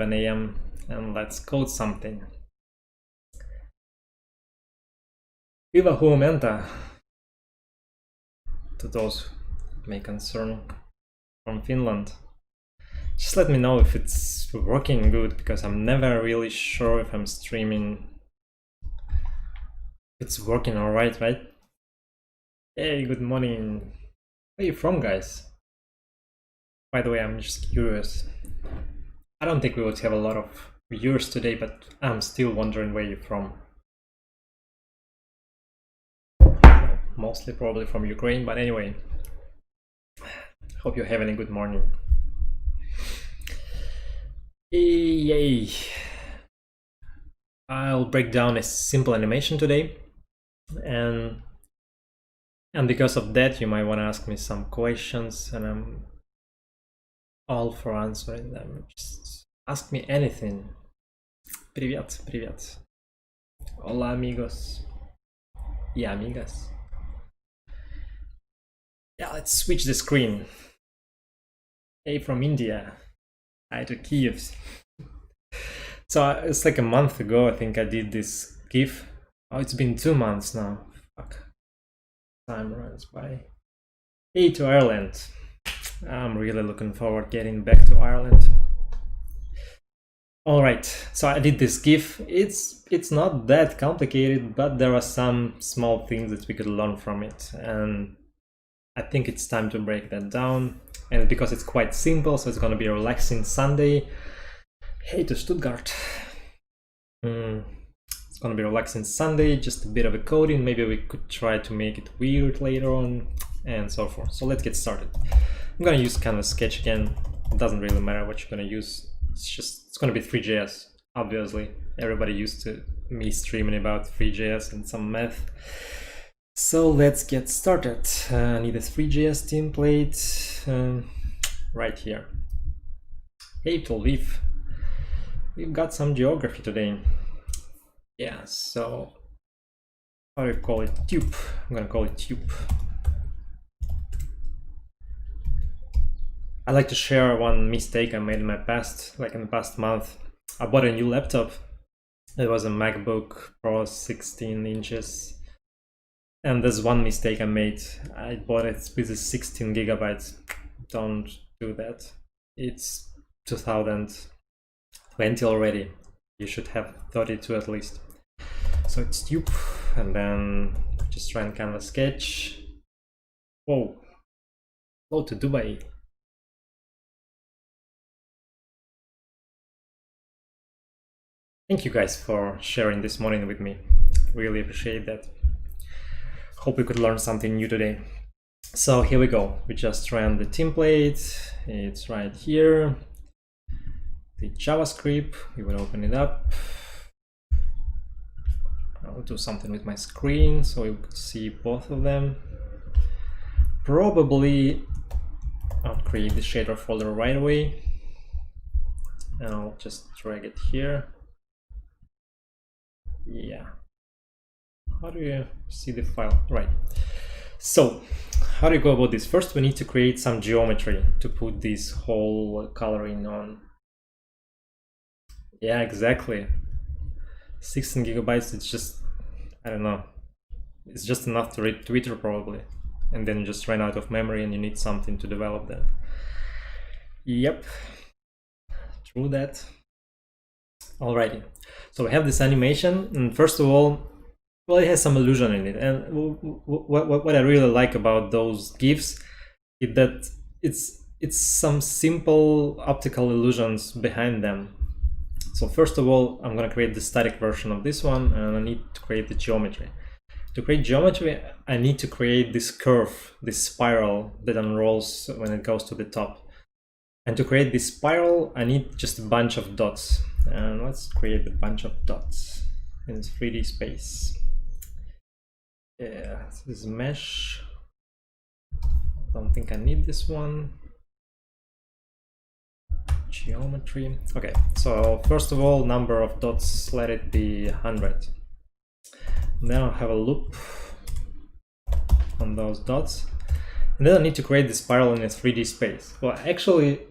11 a.m. and let's code something. Hyvää huomenta to those who may concern from Finland. Just let me know if it's working good, because I'm never really sure if I'm streaming. It's working alright, right? Hey, good morning. Where are you from, guys? By the way, I'm just curious. I don't think we would have a lot of viewers today, but I'm still wondering where you're from. Mostly probably from Ukraine, but anyway. Hope you're having a good morning. Yay! I'll break down a simple animation today, and because of that you might want to ask me some questions, and I'm all for answering them. Just ask me anything. Привет, привет. Hola amigos y amigas. Yeah, let's switch the screen. Hey, from India. Hi to Kiev. So it's like a month ago, I think I did this GIF. Oh, it's been 2 months now. Fuck. Time runs by. Hey to Ireland. I'm really looking forward getting back to Ireland. Alright, so I did this GIF. It's not that complicated, but there are some small things that we could learn from it. And I think it's time to break that down. And because it's quite simple, so it's gonna be a relaxing Sunday. Hey to Stuttgart. It's gonna be a relaxing Sunday, just a bit of a coding. Maybe we could try to make it weird later on, and so forth. So let's get started. I'm gonna use Canvas Sketch again. It doesn't really matter what you're gonna use. It's gonna be 3JS, obviously. Everybody used to me streaming about 3JS and some math. So let's get started. I need a 3JS template right here. Hey to Lviv. We've got some geography today. Yeah, so how do you call it? Tube. I'm gonna call it tube. I like to share one mistake I made in my past, like in the past month. I bought a new laptop. It was a MacBook Pro 16 inches. And there's one mistake I made. I bought it with a 16 gigabytes. Don't do that. It's 2020 already. You should have 32 at least. So it's tube, and then just run Canvas Sketch. Whoa. Hello to Dubai. Thank you guys for sharing this morning with me. Really appreciate that. Hope we could learn something new today. So here we go. We just ran the template. It's right here. The JavaScript. We will open it up. I'll do something with my screen so you could see both of them. Probably I'll create the shader folder right away. And I'll just drag it here. Yeah. How do you see the file? Right. So how do you go about this? First, we need to create some geometry to put this whole coloring on. Yeah, exactly. 16 gigabytes, it's just, I don't know. It's just enough to read Twitter probably. And then you just ran out of memory and you need something to develop that. Yep. True that. Alrighty. So we have this animation, and first of all, well, it has some illusion in it, and what I really like about those GIFs is that it's some simple optical illusions behind them. So first of all, I'm gonna create the static version of this one, and I need to create the geometry. To create geometry, I need to create this curve, this spiral that unrolls when it goes to the top. And to create this spiral, I need just a bunch of dots. And let's create a bunch of dots in 3D space. Yeah, this is mesh. Don't think I need this one. Geometry. Okay, so first of all, number of dots, let it be 100. Then I'll have a loop on those dots. And then I need to create the spiral in a 3D space. Well, actually,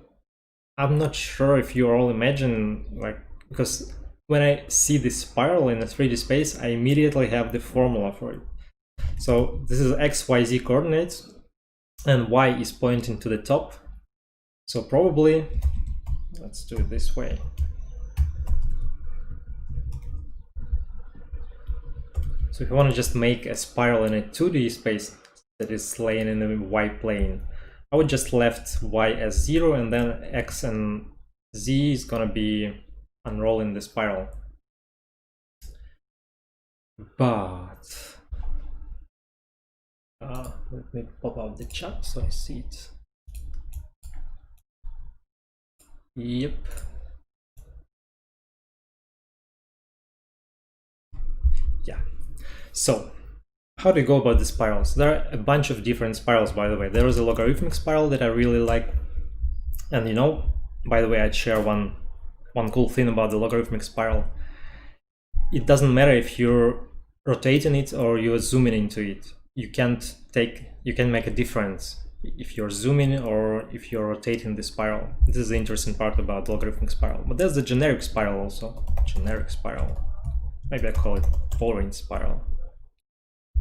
I'm not sure if you all imagine, like, because when I see this spiral in a 3D space, I immediately have the formula for it. So this is XYZ coordinates, and Y is pointing to the top. So probably, let's do it this way. So if you want to just make a spiral in a 2D space that is laying in the Y plane, I would just left Y as 0, and then X and Z is gonna be unrolling the spiral. But let me pop out the chat so I see it. Yep. Yeah. So how do you go about the spirals? There are a bunch of different spirals, by the way. There is a logarithmic spiral that I really like. And you know, by the way, I'd share one cool thing about the logarithmic spiral. It doesn't matter if you're rotating it or you're zooming into it. You can make a difference if you're zooming or if you're rotating the spiral. This is the interesting part about logarithmic spiral. But there's the generic spiral also. Generic spiral. Maybe I call it boring spiral.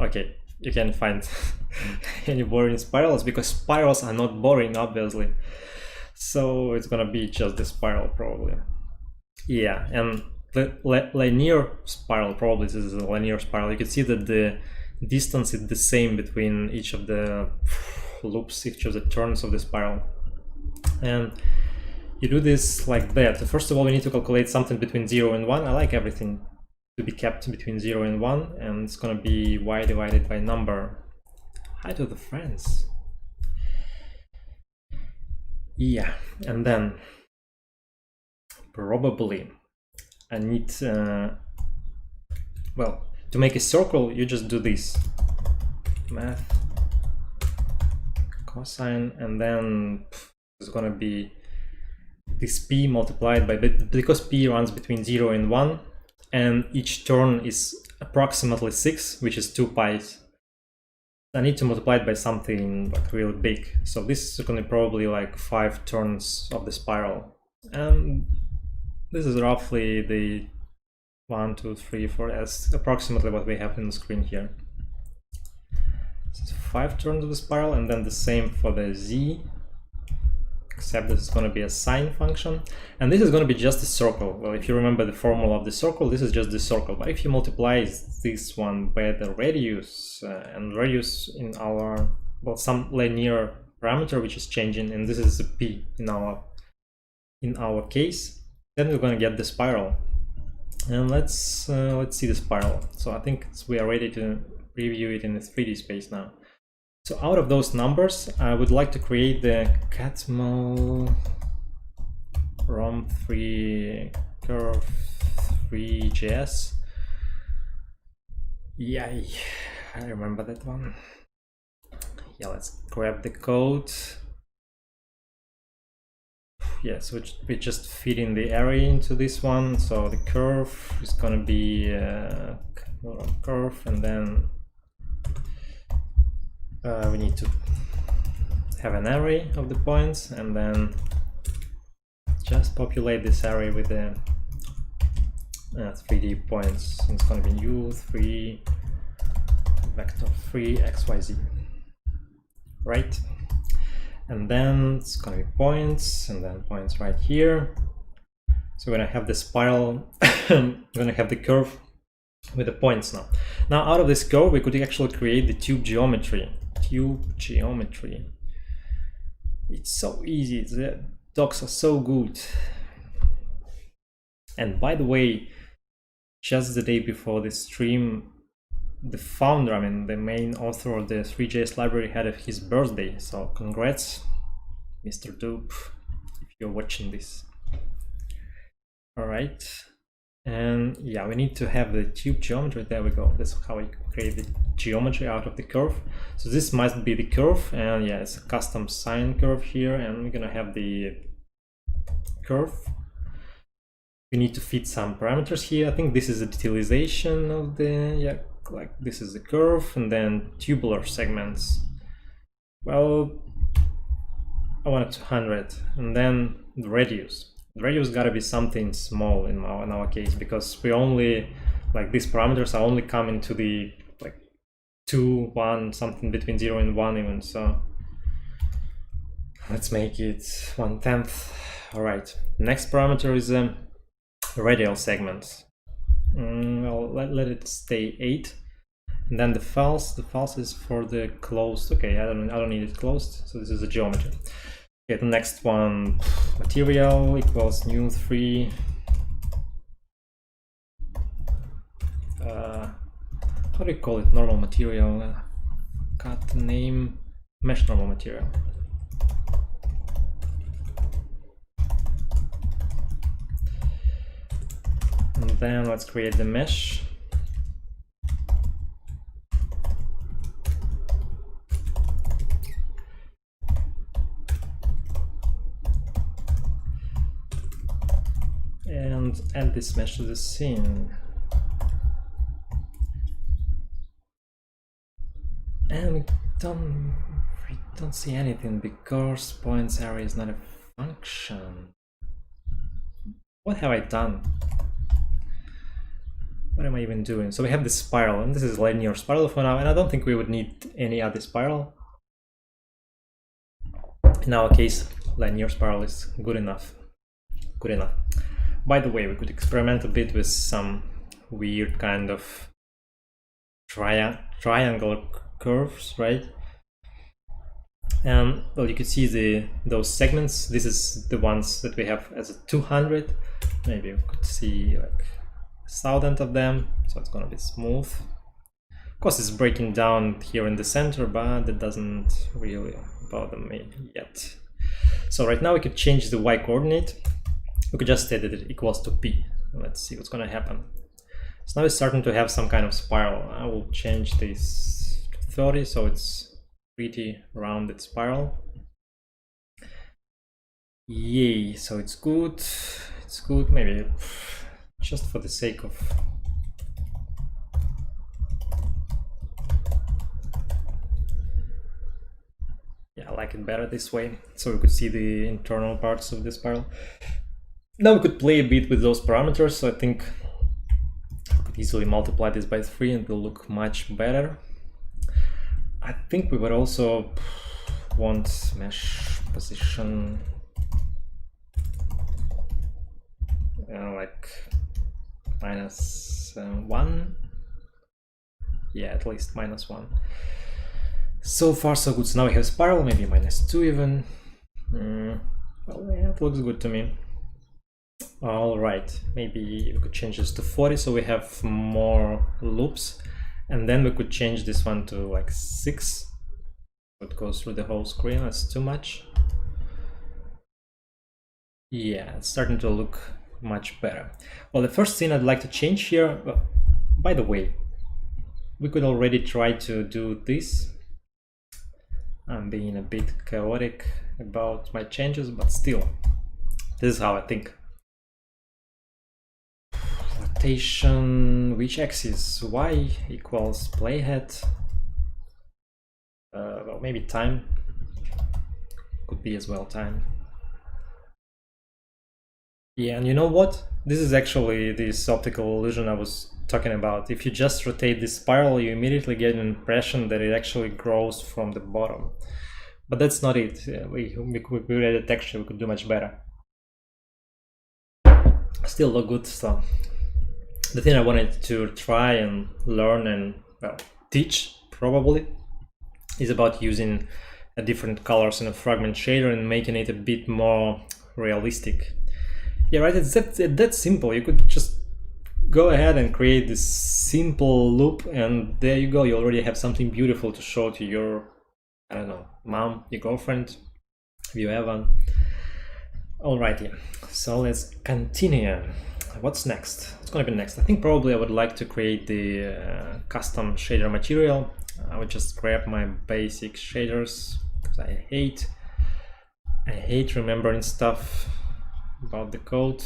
Okay, you can't find any boring spirals because spirals are not boring, obviously. So it's gonna be just the spiral probably. Yeah, and the linear spiral, probably this is a linear spiral. You can see that the distance is the same between each of the loops, each of the turns of the spiral. And you do this like that. First of all, we need to calculate something between 0 and 1. I like everything to be kept between 0 and 1, and it's gonna be Y divided by number. Hi to the friends. Yeah, and then probably I need well, to make a circle you just do this math cosine, and then it's gonna be this p multiplied by, because p runs between 0 and 1 and each turn is approximately 6, which is 2 pi's. I need to multiply it by something like really big. So this is going to probably like 5 turns of the spiral. And this is roughly the 1, 2, 3, 4, as approximately what we have in the screen here. So 5 turns of the spiral, and then the same for the z, except this is going to be a sine function, and this is going to be just a circle. Well, if you remember the formula of the circle, this is just the circle, but if you multiply this one by the radius, and radius in our, well, some linear parameter which is changing, and this is a p in our case, then we're going to get the spiral. And let's see the spiral. So I think we are ready to preview it in the 3D space now. So out of those numbers, I would like to create the Catmull ROM3 curve 3JS. Yeah, I remember that one. Yeah, let's grab the code. Yeah, so we just feed in the array into this one. So the curve is gonna be curve, and then we need to have an array of the points, and then just populate this array with the 3D points. And it's going to be u3 vector 3 xyz, right? And then it's going to be points, and then points right here. So we're going to have the spiral, we're going to have the curve with the points now. Now out of this curve we could actually create the tube geometry. It's so easy, the docs are so good. And by the way, just the day before the stream, the founder, I mean the main author of the 3JS library, had his birthday, so congrats, Mr. Dupe, if you're watching this. All right. And yeah, we need to have the tube geometry. There we go. That's how we create the geometry out of the curve. So this must be the curve, and yeah, it's a custom sine curve here, and we're gonna have the curve. We need to fit some parameters here. I think this is a detailization of the, yeah, like this is the curve, and then tubular segments. Well, I want it 200, and then the radius. The radius gotta be something small in our case, because we only, like, these parameters are only coming to the like 2, 1, something between 0 and 1 even. So let's make it 1/10. All right. Next parameter is radial segments. Well, let it stay 8. And then the false is for the closed. Okay, I don't need it closed. So this is a geometry. Okay, the next one, material equals new 3. How do you call it? Normal material. Cut name mesh normal material. And then let's create the mesh. And add this mesh to the scene. And we don't see anything because points array is not a function. What have I done? What am I even doing? So we have this spiral, and this is linear spiral for now, and I don't think we would need any other spiral. In our case, linear spiral is good enough. Good enough. By the way, we could experiment a bit with some weird kind of triangular curves, right? Well, you could see those segments. This is the ones that we have as a 200. Maybe we could see like 1,000 of them, so it's gonna be smooth. Of course, it's breaking down here in the center, but that doesn't really bother me yet. So right now we could change the y coordinate. We could just say that it equals to p. Let's see what's gonna happen. So now it's starting to have some kind of spiral. I will change this to 30, so it's pretty rounded spiral. Yay, so it's good. It's good, maybe just for the sake of yeah, I like it better this way, so we could see the internal parts of the spiral. Now we could play a bit with those parameters, so I think we could easily multiply this by 3 and it will look much better. I think we would also want mesh position like -1. Yeah, at least -1. So far so good. So now we have spiral, maybe -2 even. Well, yeah, it looks good to me. All right, maybe we could change this to 40 so we have more loops, and then we could change this one to like 6. It goes through the whole screen. That's too much. Yeah, it's starting to look much better. Well, the first thing I'd like to change here, well, by the way, we could already try to do this. I'm being a bit chaotic about my changes, but still, this is how I think. Rotation, which axis? Y equals playhead. Well, maybe time. Could be as well time. Yeah, and you know what? This is actually this optical illusion I was talking about. If you just rotate this spiral, you immediately get an impression that it actually grows from the bottom. But that's not it. We read the texture, we could do much better. Still look good. So the thing I wanted to try and learn and, well, teach probably is about using different colors in a fragment shader and making it a bit more realistic. Yeah, right, it's that simple. You could just go ahead and create this simple loop, and there you go. You already have something beautiful to show to your, I don't know, mom, your girlfriend, if you have one. Alrighty, so let's continue. What's next? What's gonna be next? I think probably I would like to create the custom shader material. I would just grab my basic shaders because I hate remembering stuff about the code.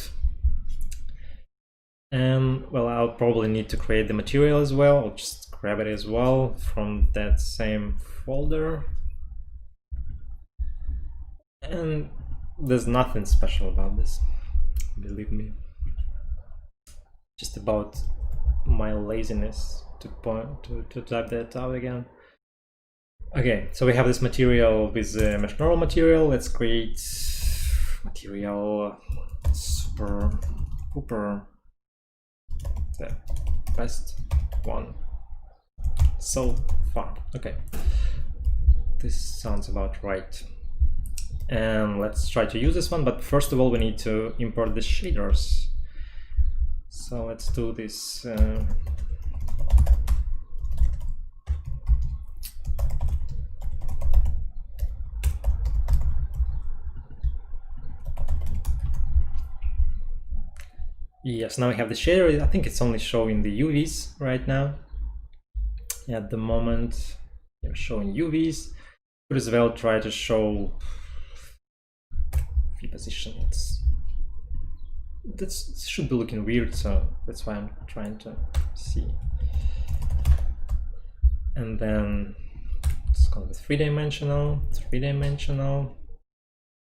And well, I'll probably need to create the material as well. I'll just grab it as well from that same folder. And there's nothing special about this, believe me. Just about my laziness to type that out again. Okay, so we have this material with mesh normal material. Let's create material super the best one so far. Okay, this sounds about right. And let's try to use this one, but first of all we need to import the shaders. So let's do this. Yes, now we have the shader. I think it's only showing the UVs right now. At the moment, I'm showing UVs. Could as well try to show V position. That should be looking weird, so that's why I'm trying to see. And then it's going to be three-dimensional,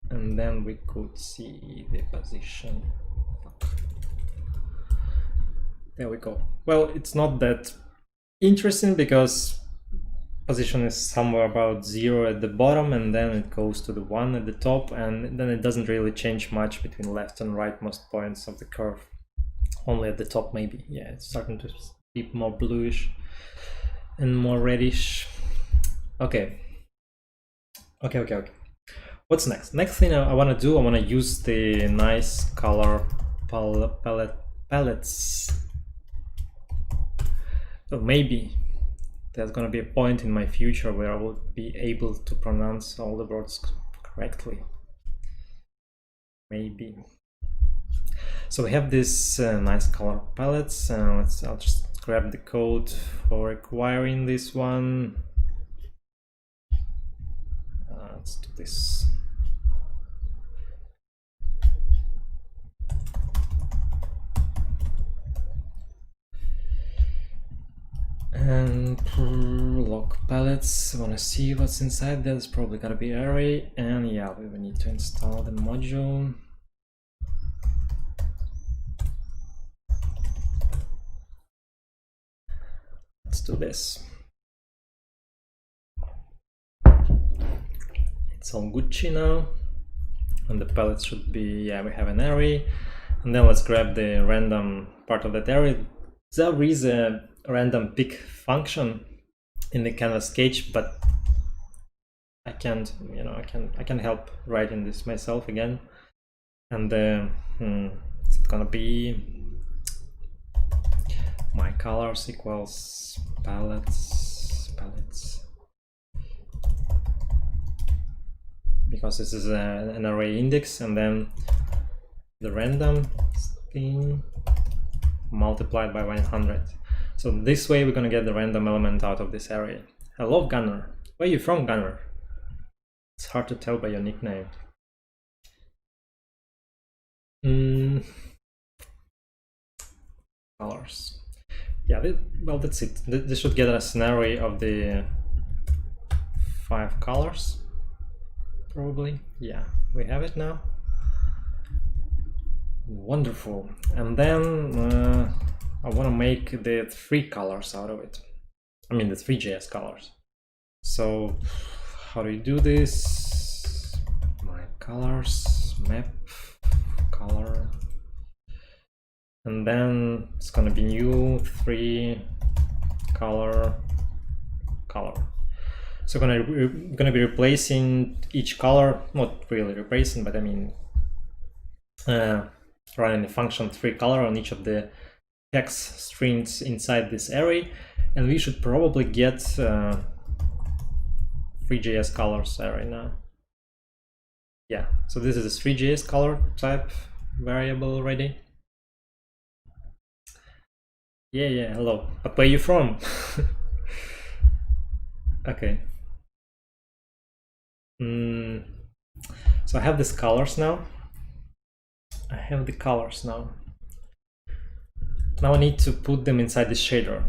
and then we could see the position. There we go. Well, it's not that interesting because position is somewhere about 0 at the bottom, and then it goes to the 1 at the top, and then it doesn't really change much between left and rightmost points of the curve. Only at the top, maybe. Yeah, it's starting to be more bluish and more reddish. Okay. What's next? Next thing I want to do, I want to use the nice color palettes. So maybe there's going to be a point in my future where I will be able to pronounce all the words correctly. Maybe. So we have this nice color palettes. I'll just grab the code for acquiring this one. Let's do this. And log palettes, I want to see what's inside. There's probably gonna be array, and yeah, we will need to install the module. Let's do this. It's all Gucci now, and the palettes should be, yeah, we have an array, and then let's grab the random part of that array. There is a random pick function in the canvas sketch, but I can't, I can help writing this myself again. And it's gonna be my colors equals palettes, because this is an array index, and then the random thing multiplied by 100. So this way we're gonna get the random element out of this array. Hello, Gunner. Where are you from, Gunner? It's hard to tell by your nickname. Colors. Yeah, well, that's it. This should get us an array of the 5 colors, probably. Yeah, we have it now. Wonderful. And then I want to make the 3 colors out of it. I mean the 3JS colors. So how do you do this? My colors, map, color. And then it's going to be new 3 color. So we're going to be replacing each color, not really replacing, but I mean running the function 3 color on each of the text strings inside this array, and we should probably get 3JS colors array now. Yeah, so this is a 3JS color type variable already. Yeah, hello. But where are you from? Okay. So I have these colors now. Now I need to put them inside the shader.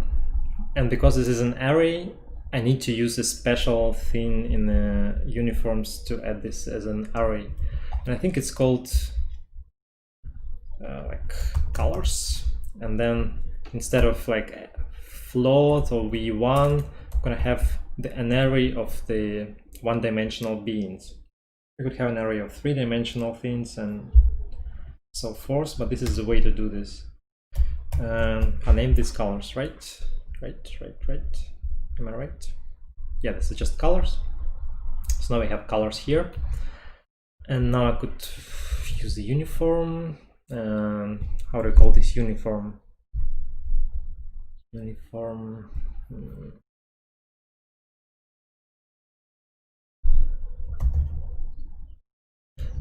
And because this is an array, I need to use a special thing in the uniforms to add this as an array. and I think it's called like colors. And then instead of like float or v1, I'm gonna have an array of the one-dimensional beings. We could have an array of three-dimensional things and so forth, but this is the way to do this. I'll name these colors, right? Right. Am I right? Yeah, this is just colors. So now we have colors here. And now I could use the uniform. How do I call this uniform? Uniform.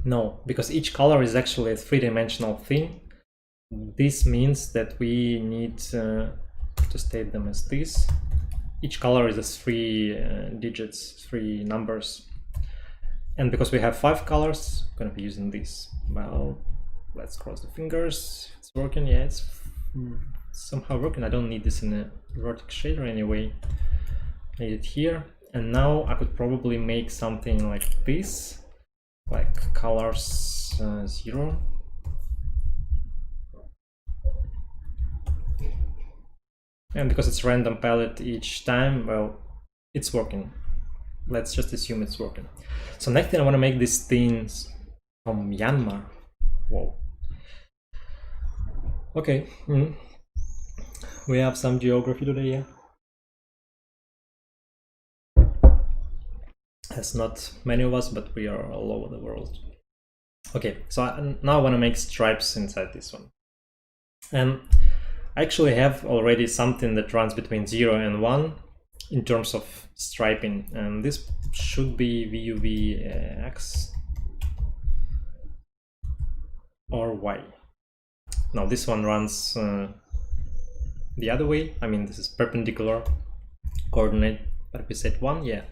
No, because each color is actually a three-dimensional thing. This means that we need to state them as this. Each color is a three digits, three numbers. And because we have 5 colors, I'm gonna be using this. Well, let's cross the fingers. It's working, yeah, it's somehow working. I don't need this in a vertex shader anyway. I need it here. And now I could probably make something like this, like colors 0. And because it's random palette each time, well, it's working. Let's just assume it's working. So next thing, I want to make these things from Myanmar. Whoa. Okay. We have some geography today, yeah. There's not many of us, but we are all over the world. Okay, so now I want to make stripes inside this one. And I actually have already something that runs between 0 and 1 in terms of striping, and this should be VUV X or Y. Now this one runs the other way. I mean, this is perpendicular coordinate, but we said 1, yeah.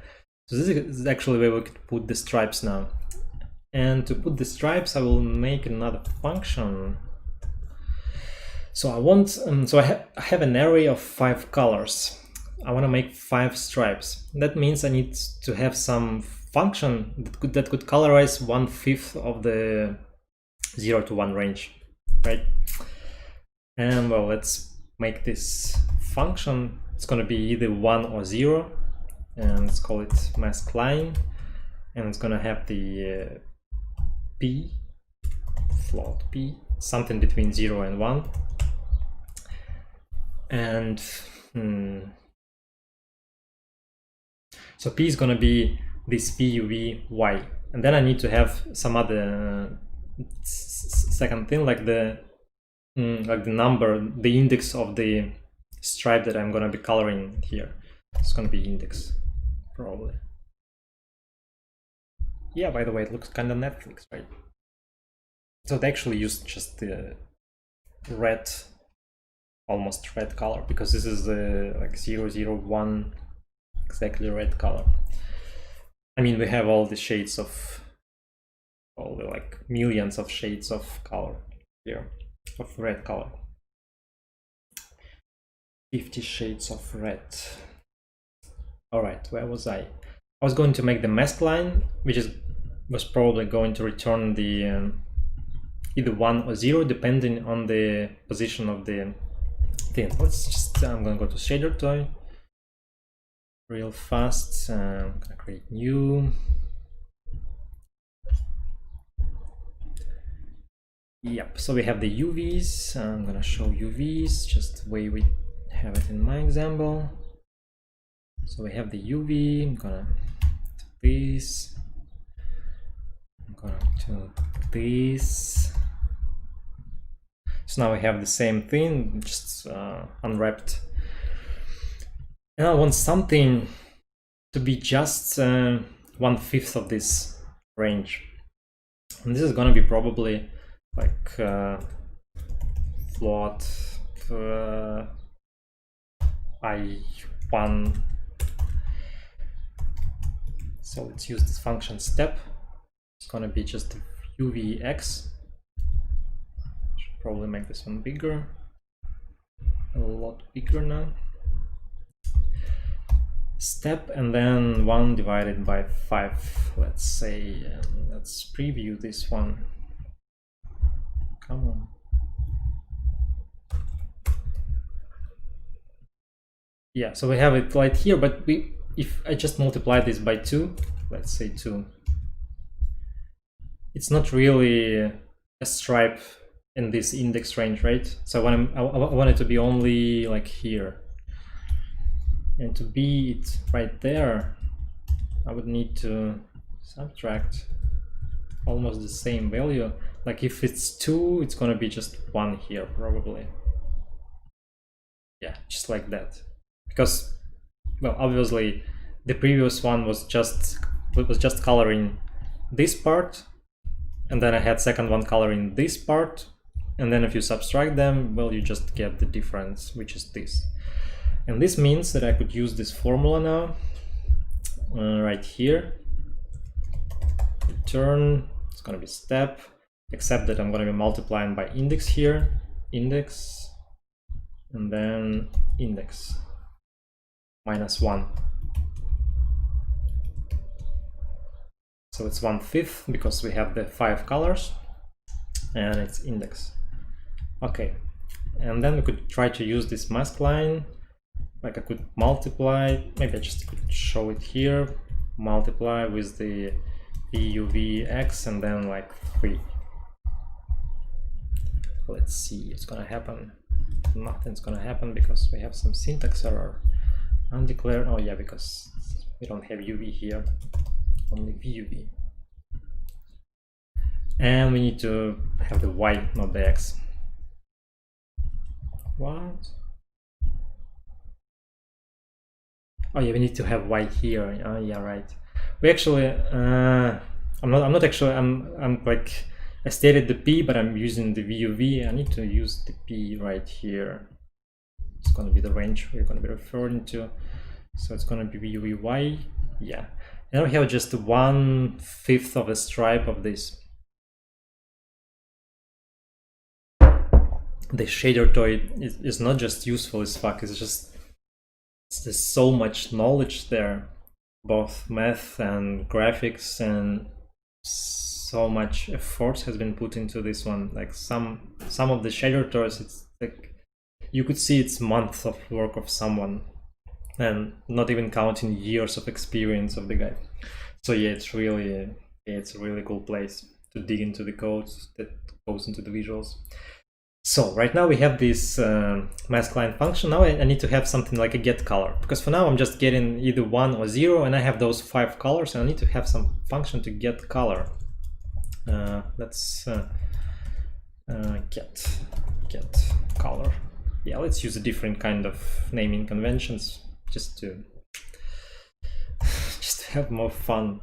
So this is actually where we could put the stripes now. And to put the stripes, I will make another function. So I want, I have an array of 5 colors. I want to make 5 stripes. That means I need to have some function that could colorize 1/5 of the 0 to 1 range, right? And well, let's make this function. It's going to be either 1 or 0, and let's call it mask line. And it's going to have the p, float p, something between 0 and 1. And so p is going to be this VUV-Y, and then I need to have some other second thing, like the number, the index of the stripe that I'm going to be coloring here. It's going to be index, probably. Yeah, by the way, it looks kind of Netflix, right? So they actually used just the red, almost red color, because this is the like 001 exactly red color. I mean, we have all the shades of, all the like millions of shades of color here, of red color. 50 shades of red. All right, where was I? I was going to make the mask line, which was probably going to return the either 1 or 0, depending on the position of the thing. Let's just, I'm gonna go to shader toy real fast. I'm gonna create new. Yep, so we have the UVs. I'm gonna show UVs just the way we have it in my example. So we have the UV. I'm gonna do this. I'm gonna do this. So now we have the same thing, just unwrapped. And I want something to be just 1/5 of this range. And this is gonna be probably like float I1. So let's use this function step. It's gonna be just UVX. Should probably make this one bigger, a lot bigger now. step, and then 1 divided by 5. Let's say, let's preview this one. Come on. Yeah, so we have it right here, but if I just multiply this by 2, let's say 2, it's not really a stripe in this index range, right? So I want it to be only like here. And to be it right there, I would need to subtract almost the same value. Like if it's 2, it's gonna be just 1 here probably. Yeah, just like that. Because, well, obviously the previous one was just coloring this part, and then I had second one coloring this part, and then if you subtract them, well, you just get the difference, which is this. And this means that I could use this formula now, right here. Return, it's gonna be step, except that I'm gonna be multiplying by index here, index, and then index. -1. So it's 1/5 because we have the 5 colors, and it's index. Okay, and then we could try to use this mask line. Like I could multiply, maybe I just could show it here, multiply with the VUVX and then like 3. Let's see, it's gonna happen. Nothing's gonna happen because we have some syntax error. Undeclared, oh yeah, because we don't have UV here, only VUV. And we need to have the Y, not the X. What? Oh yeah, we need to have Y here. Oh yeah, right. We actually, I'm like, I stated the P, but I'm using the VUV. I need to use the P right here. It's going to be the range we're going to be referring to. So it's going to be VUVY. Yeah. Now we have just 1/5 of a stripe of this. The shader toy is not just useful as fuck, there's so much knowledge there, both math and graphics, and so much effort has been put into this one. Like some of the shader toys, it's like you could see it's months of work of someone, and not even counting years of experience of the guy. So yeah, it's a really cool place to dig into the code that goes into the visuals. So right now we have this mask line function. Now I need to have something like a get color, because for now I'm just getting either 1 or 0, and I have those 5 colors, and I need to have some function to get color. Let's get color. Yeah, let's use a different kind of naming conventions just to have more fun.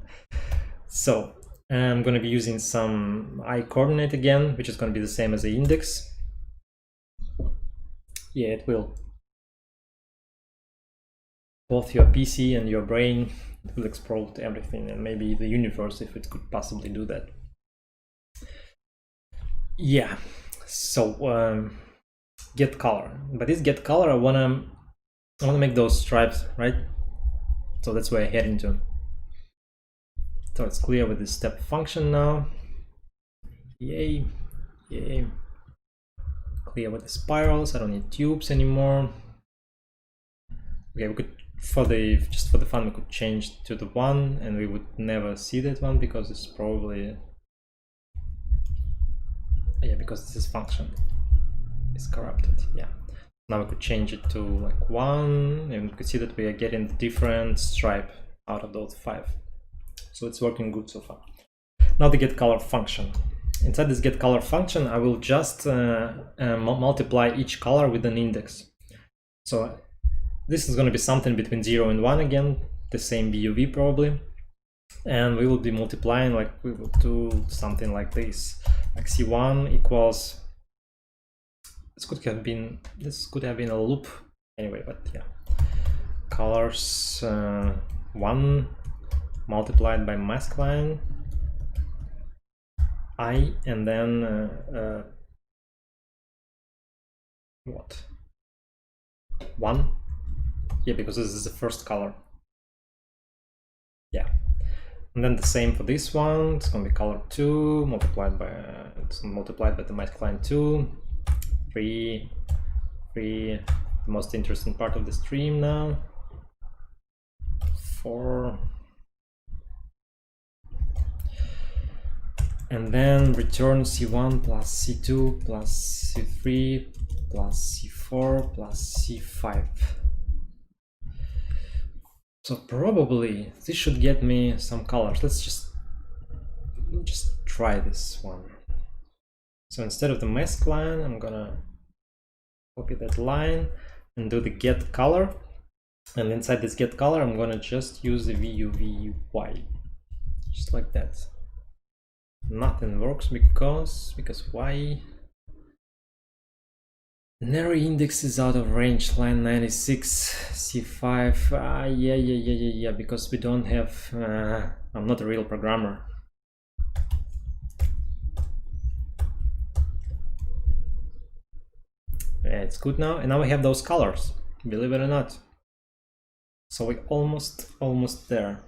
So I'm going to be using some I coordinate again, which is going to be the same as the index. Yeah, it will. Both your PC and your brain will explode everything, and maybe the universe if it could possibly do that. Yeah, so get color. But this get color, I wanna make those stripes, right? So that's where I head into. So it's clear with the step function now. Yay, yay. Clear with the spirals. I don't need tubes anymore. Okay, we could just for the fun we could change to the 1, and we would never see that one because it's probably, yeah, because this is function is corrupted. Yeah, now we could change it to like 1, and we could see that we are getting the different stripe out of those 5. So it's working good so far. Now the get color function. Inside this get color function, I will just multiply each color with an index. So this is going to be something between 0 and 1 again, the same VUV probably. And we will be multiplying, like we will do something like this. Like C1 equals, this could have been a loop anyway, but yeah. Colors 1 multiplied by mask line I, and then what? 1? Yeah, because this is the first color. Yeah. And then the same for this one. It's going to be color 2 multiplied by the multiplying 2, 3, 3. The most interesting part of the stream now. 4. And then return C1 plus C2 plus C3 plus C4 plus C5. So probably this should get me some colors. Let's just try this one. So instead of the mask line, I'm gonna copy that line and do the get color. And inside this get color, I'm gonna just use the VUVY, just like that. Nothing works because why? Narrow index is out of range, line 96, C5. Yeah, because we don't have, I'm not a real programmer. Yeah, it's good now, and now we have those colors, believe it or not. So we're almost there.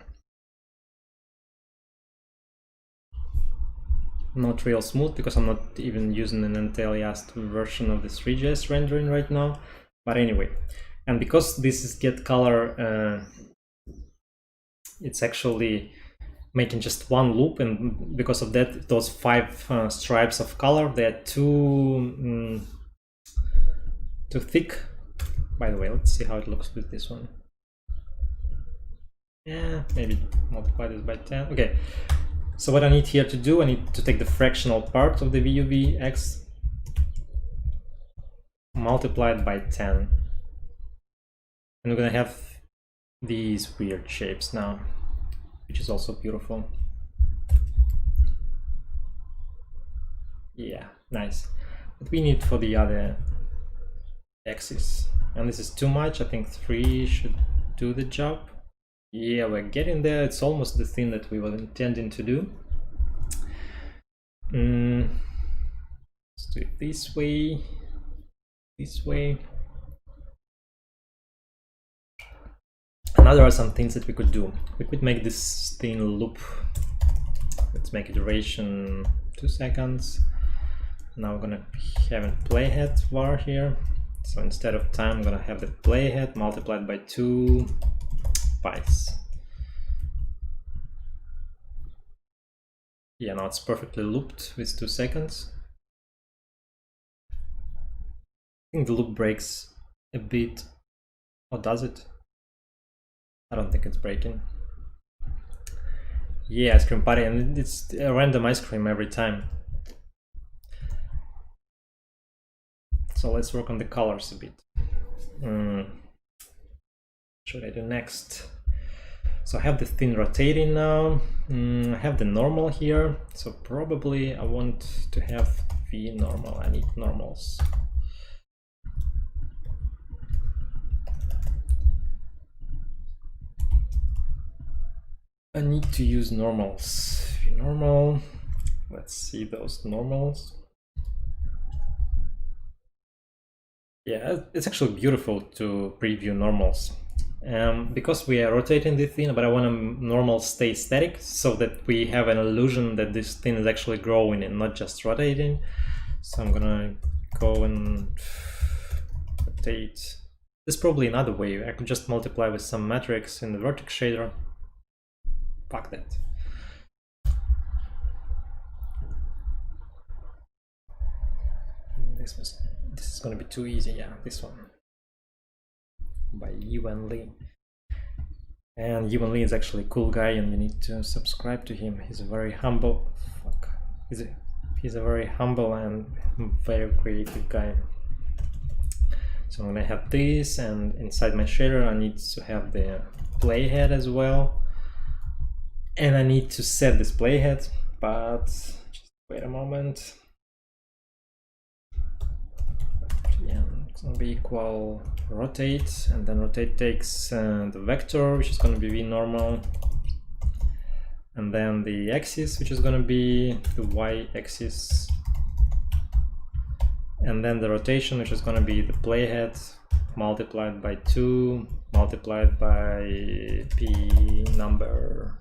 Not real smooth because I'm not even using an Antialiasing version of the 3JS rendering right now. But anyway, and because this is get color, it's actually making just one loop, and because of that, those 5 stripes of color, they're too thick. By the way, let's see how it looks with this one. Yeah, maybe multiply this by 10. Okay. So what I need here to do, I need to take the fractional part of the VUVX, multiply it by 10. And we're gonna have these weird shapes now, which is also beautiful. Yeah, nice. But we need for the other axis. And this is too much. I think 3 should do the job. Yeah, we're getting there. It's almost the thing that we were intending to do. Let's do it this way, this way. And now there are some things that we could do. We could make this thing loop. Let's make a duration 2 seconds. Now we're gonna have a playhead var here. So instead of time, I'm gonna have the playhead multiplied by 2 bytes. Yeah, now it's perfectly looped with 2 seconds. I think the loop breaks a bit. Or does it? I don't think it's breaking. Yeah, ice cream party, and it's a random ice cream every time. So let's work on the colors a bit. Should I do next? So I have the thin rotating now. I have the normal here. So probably I want to have the normal. I need normals. I need to use normals. Normal. Let's see those normals. Yeah, it's actually beautiful to preview normals. Because we are rotating the thing, but I want a normal stay static so that we have an illusion that this thing is actually growing and not just rotating. So I'm gonna go and rotate. There's probably another way. I could just multiply with some matrix in the vertex shader. Fuck that. This is gonna be too easy. Yeah, this one. By Yuan Li. And Yuan Li is actually a cool guy, and you need to subscribe to him. He's a very humble. He's a very humble and very creative guy. So I'm gonna have this, and inside my shader I need to have the playhead as well. And I need to set this playhead, but just wait a moment. Yeah, it's gonna be equal rotate, and then rotate takes the vector, which is gonna be v normal, and then the axis, which is gonna be the y-axis, and then the rotation, which is gonna be the playhead multiplied by 2 multiplied by p number.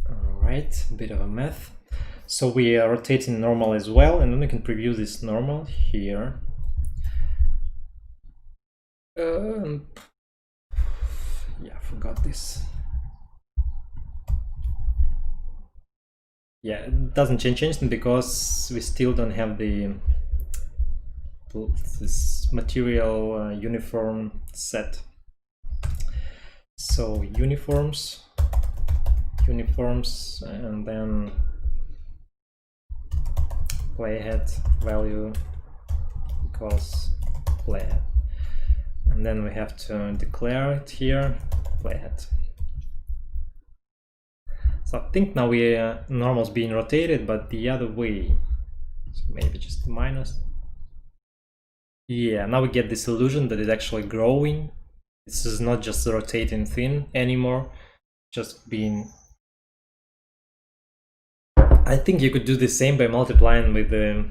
Alright, a bit of a math. So we are rotating normal as well, and then we can preview this normal here. Yeah, I forgot this. Yeah, it doesn't change anything because we still don't have this material uniform set. So uniforms, and then playhead value equals playhead. And then we have to declare it here, playhead. So I think now we normal's being rotated, but the other way. So maybe just minus. Yeah, now we get this illusion that it's actually growing. This is not just a rotating thing anymore, just being. I think you could do the same by multiplying with the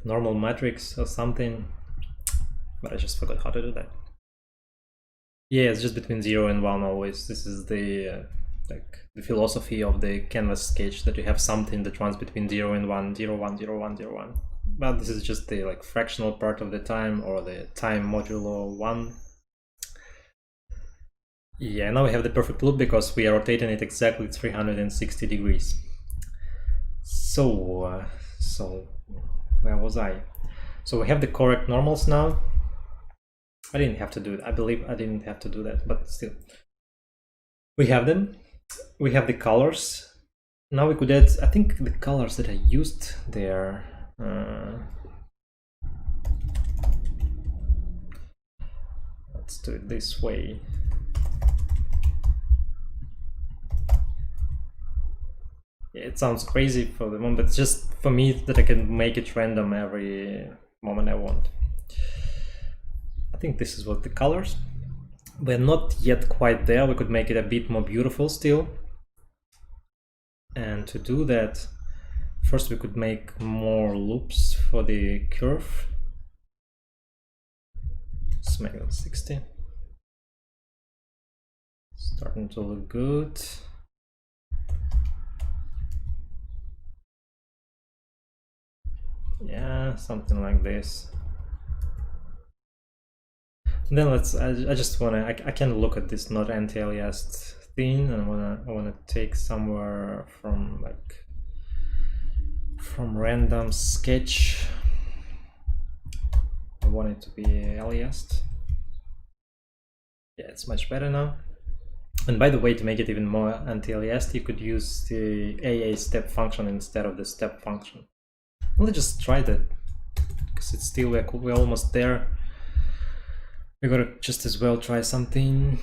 normal matrix or something, but I just forgot how to do that. Yeah, it's just between 0 and 1 always. This is the like the philosophy of the canvas sketch, that you have something that runs between 0 and 1, 0, 1, 0, 1, 0, 1. But this is just the like fractional part of the time, or the time modulo 1. Yeah, now we have the perfect loop because we are rotating it exactly 360 degrees. So where was I? So we have the correct normals now. I didn't have to do it. I believe I didn't have to do that, but still. We have them. We have the colors. Now we could add, I think, the colors that I used there. Let's do it this way. Yeah, it sounds crazy for the moment, but it's just for me that I can make it random every moment I want. I think this is what the colors. We're not yet quite there. We could make it a bit more beautiful still. And to do that, first we could make more loops for the curve. Let's make it 60. Starting to look good. Yeah, something like this. And then I just wanna, I can look at this not anti-aliased thing, and I wanna take somewhere from random sketch. I want it to be aliased. Yeah, it's much better now. And by the way, to make it even more anti-aliased, you could use the AA step function instead of the step function. Let's just try that, because it's still, we're almost there. We gotta just as well try something.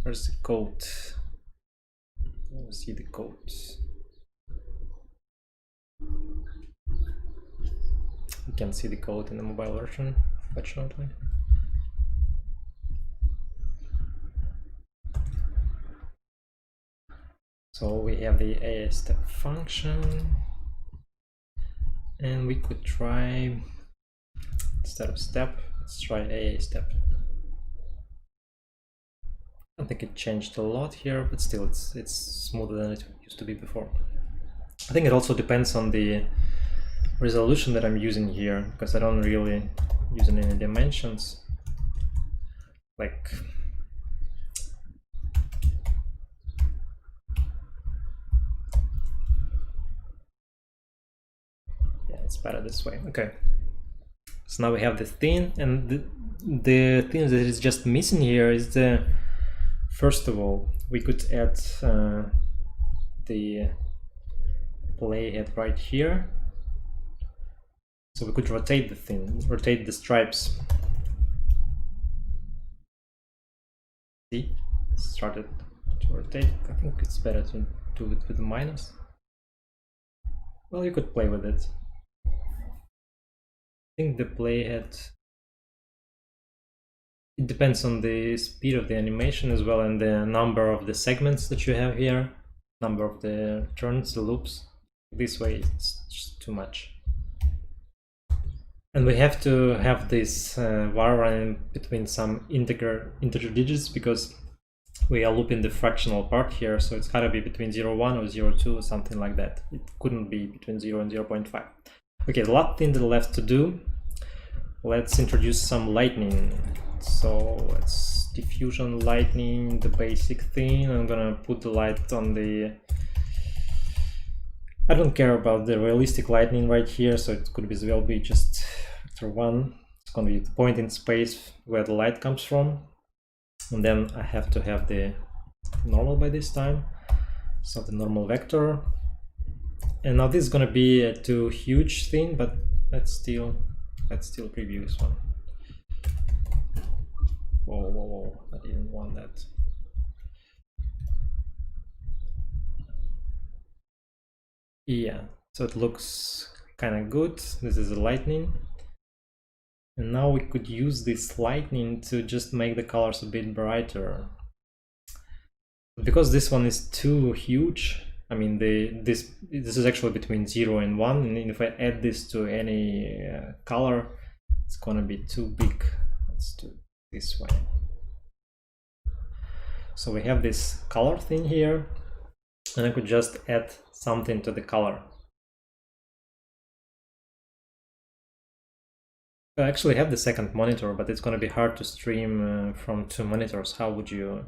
Where's the code? Let's see the code. You can see the code in the mobile version, fortunately. So we have the AA step function, and we could try, instead of step, let's try AA step. I don't think it changed a lot here, but still it's smoother than it used to be before. I think it also depends on the resolution that I'm using here, because I don't really use any dimensions. Like, yeah, it's better this way. Okay. So now we have this thing, and the thing that is just missing here is the, first of all, we could add the playhead right here. So we could rotate the thing, rotate the stripes. See, it started to rotate. I think it's better to do it with the minus. Well, you could play with it. I think the playhead it depends on the speed of the animation as well, and the number of the segments that you have here, number of the turns, the loops. This way it's just too much. And we have to have this var running between some integer digits, because we are looping the fractional part here, so it's gotta be between 0.1 or 0.2 or something like that. It couldn't be between 0 and 0.5. Okay, the last thing that left to do, let's introduce some lightning. So let's diffusion lightning, the basic thing. I'm gonna put the light on the, I don't care about the realistic lightning right here, so it could as well be just vector 1. It's gonna be the point in space where the light comes from. And then I have to have the normal by this time, so the normal vector. And now this is gonna be a too huge thing, but let's still preview this one. Whoa, I didn't want that. Yeah, so it looks kind of good. This is a lightning. And now we could use this lightning to just make the colors a bit brighter. Because this one is too huge, I mean, this is actually between 0 and 1, and if I add this to any color, it's gonna be too big. Let's do it this way. So we have this color thing here, and I could just add something to the color. I actually have the second monitor, but it's gonna be hard to stream from 2 monitors. How would you...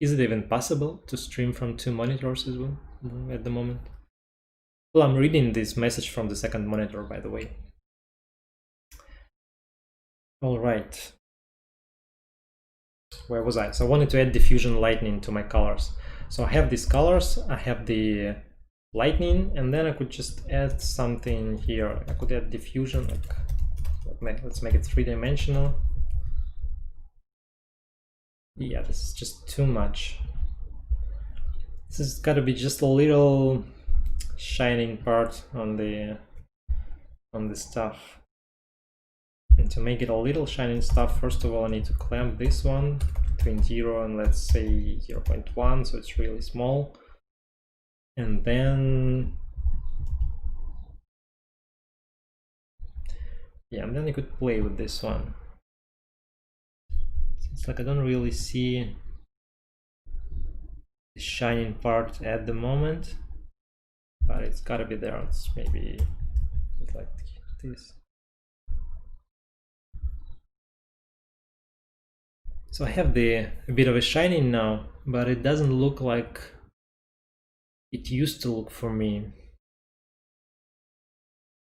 Is it even possible to stream from 2 monitors as well at the moment? Well, I'm reading this message from the second monitor, by the way. All right. Where was I? So I wanted to add diffusion lightning to my colors. So I have these colors, I have the lightning, and then I could just add something here. I could add diffusion, let's make it 3-dimensional. Yeah, this is just too much. This has got to be just a little shining part on the stuff. And to make it a little shining stuff, first of all, I need to clamp this one between 0 and let's say 0.1, so it's really small. And then yeah, and then you could play with this one. It's like I don't really see the shining part at the moment, but it's gotta be there. It's maybe like this. So I have a bit of a shining now, but it doesn't look like it used to look for me.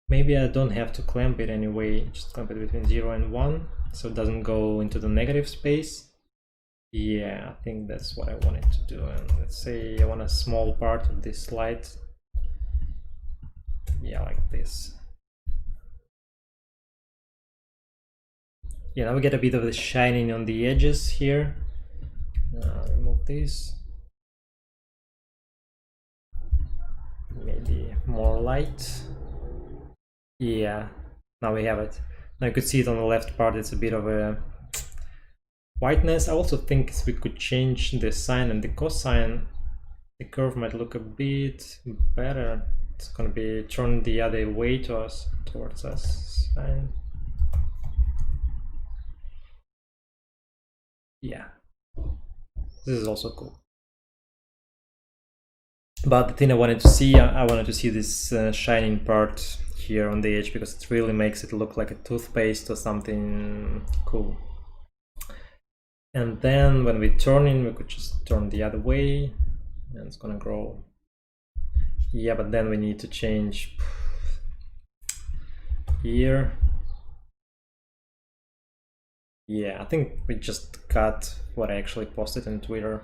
Maybe I don't have to clamp it anyway, just clamp it between 0 and 1, so it doesn't go into the negative space. Yeah, I think that's what I wanted to do. And let's say I want a small part of this light. Yeah, like this. Yeah, now we get a bit of the shining on the edges here. Remove this. Maybe more light. Yeah, now we have it. Now you could see it on the left part, it's a bit of a whiteness. I also think we could change the sine and the cosine. The curve might look a bit better. It's going to be turned the other way to us, towards us. Sine. Yeah, this is also cool. But the thing I wanted to see, I wanted to see this shining part here on the edge, because it really makes it look like a toothpaste or something cool. And then when we turn in, we could just turn the other way and it's gonna grow. Yeah, but then we need to change here. Yeah, I think we just cut what I actually posted on Twitter.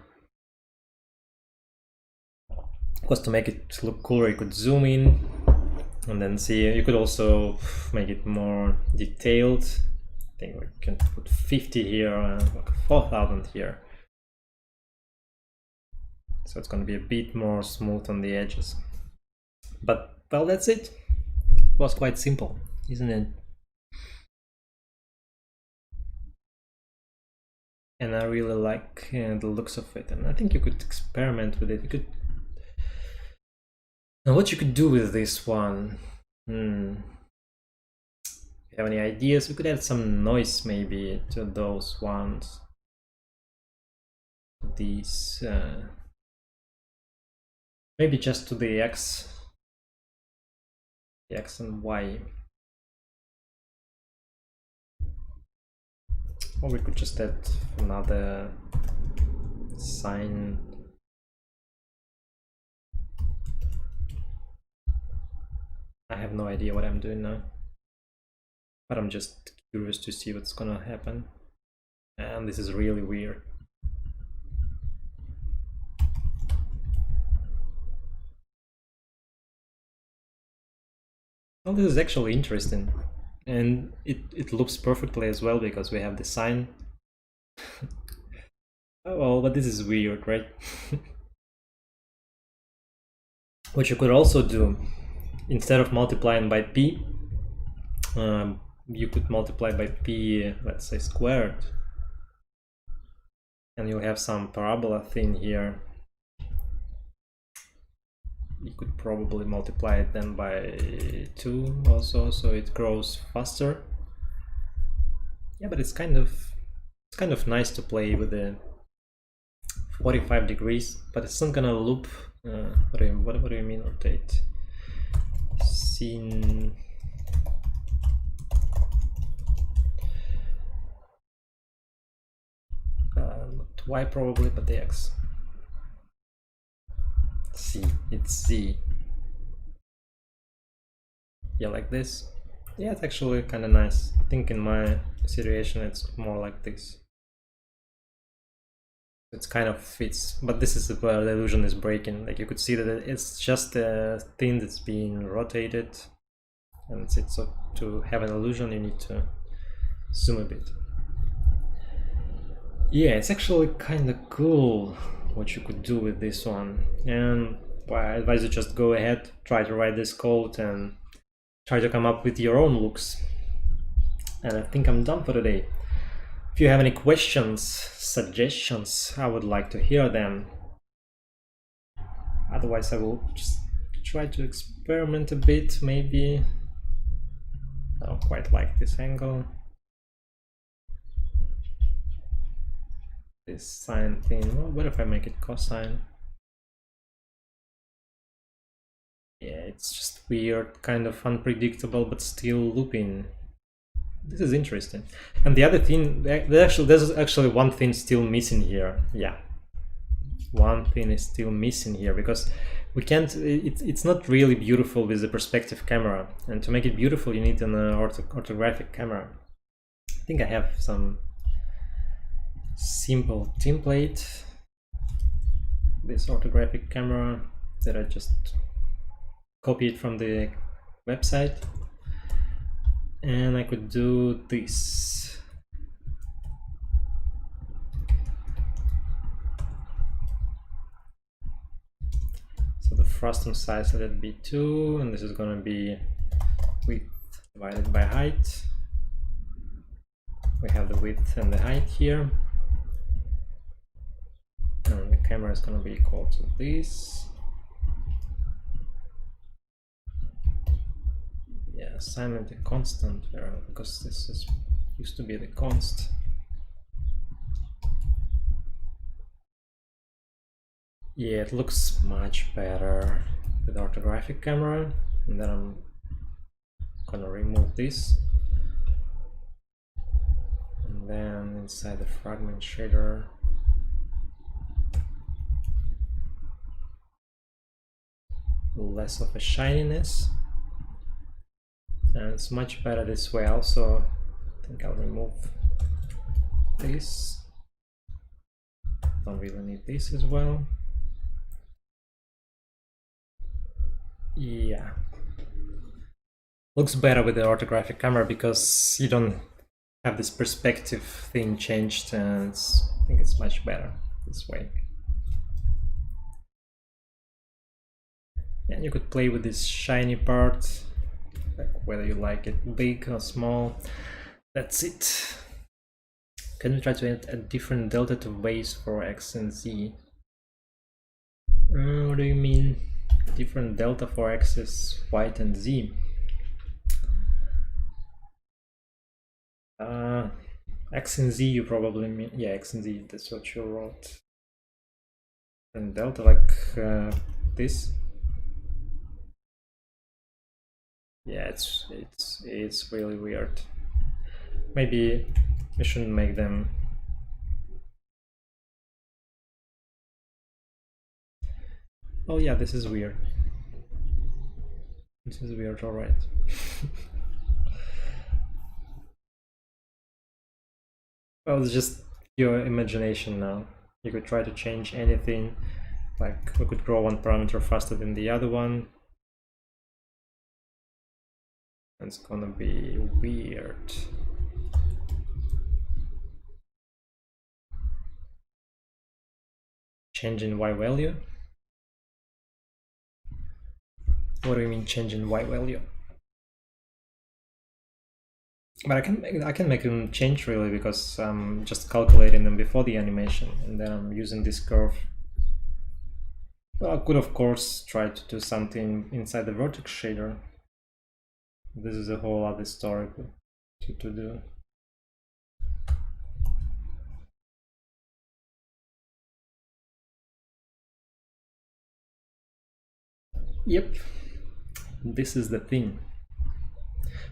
Because to make it look cooler, you could zoom in and then see. You could also make it more detailed. I think we can put 50 here and like 4,000 here. So it's going to be a bit more smooth on the edges. But well, that's it. It was quite simple, isn't it? and I really like the looks of it, and I think you could experiment with it. You could. Now, what you could do with this one? You have any ideas? We could add some noise maybe to those ones. These maybe just to the X and Y. Or we could just add another sign. I have no idea what I'm doing now, but I'm just curious to see what's gonna happen. And this is really weird. Well, this is actually interesting, and it looks perfectly as well because we have the sign. Oh well, but this is weird, right? What you could also do, instead of multiplying by p, you could multiply by p, let's say squared, and you'll have some parabola thing here. You could probably multiply it then by 2 also, so it grows faster. Yeah, but it's kind of nice to play with the 45 degrees, but it's not gonna loop. What do you mean rotate? Scene. Not Y probably, but the X. C. It's C. Yeah, like this. Yeah, it's actually kind of nice. I think in my situation it's more like this. It's kind of fits, but this is where the illusion is breaking. Like you could see that it's just a thing that's being rotated, and so to have an illusion you need to zoom a bit. Yeah, it's actually kind of cool what you could do with this one, and well, I advise you just go ahead, try to write this code and try to come up with your own looks. And I think I'm done for today. If you have any questions, suggestions, I would like to hear them. Otherwise I will just try to experiment a bit, maybe. I don't quite like this angle. This sine thing. Well, what if I make it cosine? Yeah, it's just weird, kind of unpredictable, but still looping. This is interesting. And the other thing, there's actually one thing still missing here. Yeah, one thing is still missing here because we can't. It's not really beautiful with the perspective camera, and to make it beautiful, you need an orthographic camera. I think I have some simple template. This orthographic camera that I just copied from the website, and I could do this. So the frustum size, let it be 2, and this is going to be width divided by height. We have the width and the height here, and the camera is going to be equal to this. Yeah, assignment a constant because this used to be the const. Yeah, it looks much better with the orthographic camera. And then I'm gonna remove this. And then inside the fragment shader, less of a shininess. And it's much better this way also. I think I'll remove this. Don't really need this as well. Yeah. Looks better with the orthographic camera because you don't have this perspective thing changed, and I think it's much better this way. And you could play with this shiny part, like whether you like it big or small. That's it. Can we try to add a different delta to base for x and z? What do you mean? Different delta for x's, y, and z? X and z you probably mean, yeah, x and z, that's what you wrote. And delta like this. Yeah, it's really weird. Maybe we shouldn't make them. Oh yeah, this is weird. This is weird, alright. Well, it's just your imagination now. You could try to change anything. Like we could grow one parameter faster than the other one. It's gonna be weird. Changing y value? What do you mean changing y value? But I can make them change really, because I'm just calculating them before the animation and then I'm using this curve. Well, I could of course try to do something inside the vertex shader. This is a whole other story to do. Yep, this is the thing.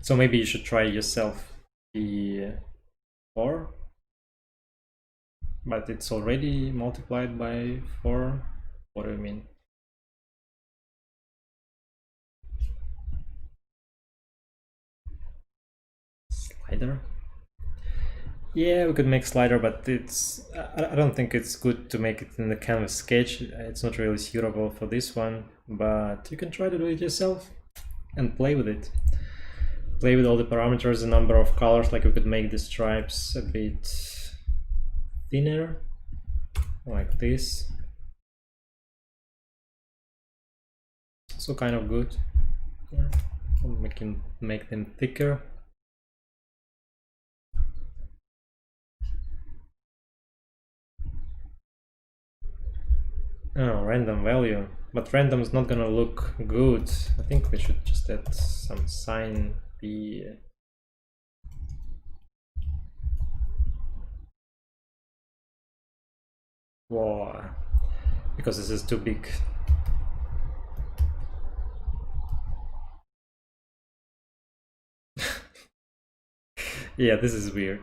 So maybe you should try yourself the 4, but it's already multiplied by 4. What do you mean? Slider? Yeah, we could make slider, but I don't think it's good to make it in the canvas sketch. It's not really suitable for this one, but you can try to do it yourself and play with it. Play with all the parameters, the number of colors, like we could make the stripes a bit thinner, like this. So kind of good. Yeah. We can make them thicker. Oh, random value. But random is not gonna look good. I think we should just add some sign p. Whoa, because this is too big. Yeah, this is weird.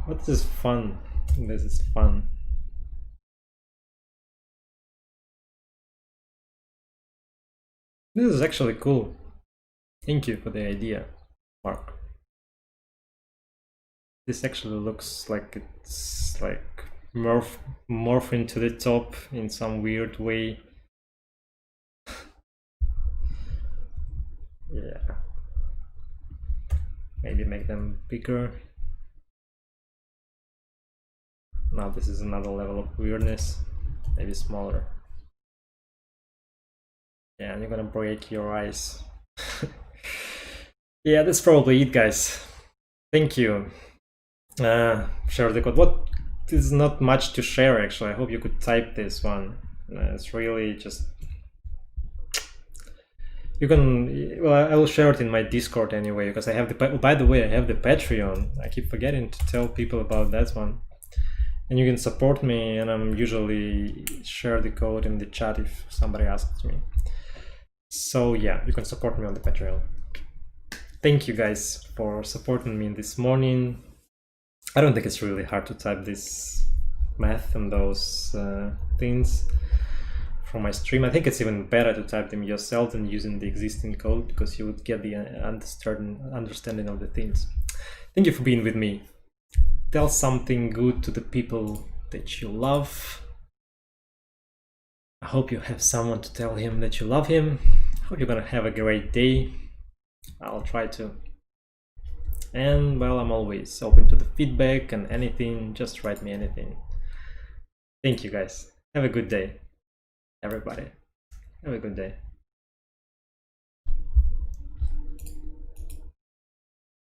What is fun? This is fun. This is actually cool. Thank you for the idea, Mark. This actually looks like it's like morphing to the top in some weird way. Yeah. Maybe make them bigger. Now this is another level of weirdness. Maybe smaller. Yeah, and you're gonna break your eyes. Yeah, that's probably it, guys. Thank you. Share the code. What is not much to share, actually. I hope you could type this one. It's really just... You can... Well, I will share it in my Discord anyway, because I have the... By the way, I have the Patreon. I keep forgetting to tell people about that one. And you can support me, and I'm usually share the code in the chat if somebody asks me. So yeah, you can support me on the Patreon. Thank you guys for supporting me this morning. I don't think it's really hard to type this math and those things from my stream. I think it's even better to type them yourself than using the existing code, because you would get the understanding of the things. Thank you for being with me. Tell something good to the people that you love. I hope you have someone to tell him that you love him. I hope you're gonna have a great day. I'll try to. And well, I'm always open to the feedback and anything. Just write me anything. Thank you guys. Have a good day, everybody. Have a good day.